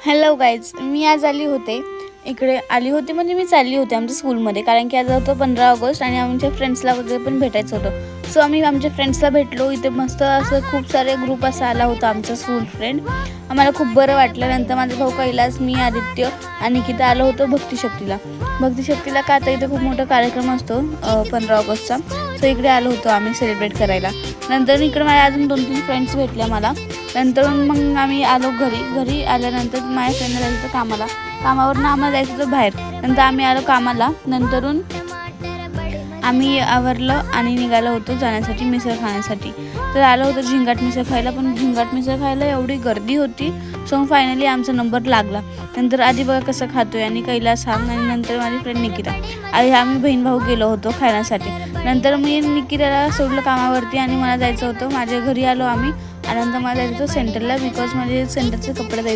Hello guys, मी आज आली होते म्हणजे मी चालली होते आमच्या स्कूलमध्ये, कारण की आज होतं 15 ऑगस्ट आणि आमच्या फ्रेंड्सला वगैरे पण भेटायचं होतं. सो आम्ही आमच्या फ्रेंड्सला भेटलो. इथे मस्त असं खूप सारे ग्रुप असा आला होता आमचा स्कूल फ्रेंड. आम्हाला खूप बरं वाटलं. नंतर माझा भाऊ कैलास, मी, आदित्य आणि निकिता आलो होतो भक्तिशक्तीला का आता इथे खूप मोठा कार्यक्रम असतो 15 ऑगस्टचा. सो इकडे आलो होतो आम्ही सेलिब्रेट करायला. नंतर इकडे माझ्या अजून 2-3 फ्रेंड्स भेटल्या मला. नंतर मग आम्ही आलो घरी आल्यानंतर माझ्या फ्रेंडला जायचं होतं कामावरनं आम्हाला जायचं होतं बाहेर. नंतर आम्ही आलो कामाला. नंतरून आम्ही आवरलं आणि निघालो होतो जाण्यासाठी मिसळ खाण्यासाठी. तर आलो होतो झिंगाट मिसळ खायला, पण झिंगाट मिसळ खायला एवढी गर्दी होती. सो फायनली आमचा नंबर लागला. नंतर आधी बघा कसं खातोय आणि कैलास सांग आणि नंतर माझी फ्रेंड निकिता. आधी आम्ही बहीण भाऊ गेलो होतो खाण्यासाठी. नंतर मी निकिताला सोडलं कामावरती आणि मला जायचं होतं माझ्या घरी. आलो आम्ही. आणि नंतर मला जायचं होतं सेंटरला, बिकॉज माझे सेंटरचे कपडे द्यायचे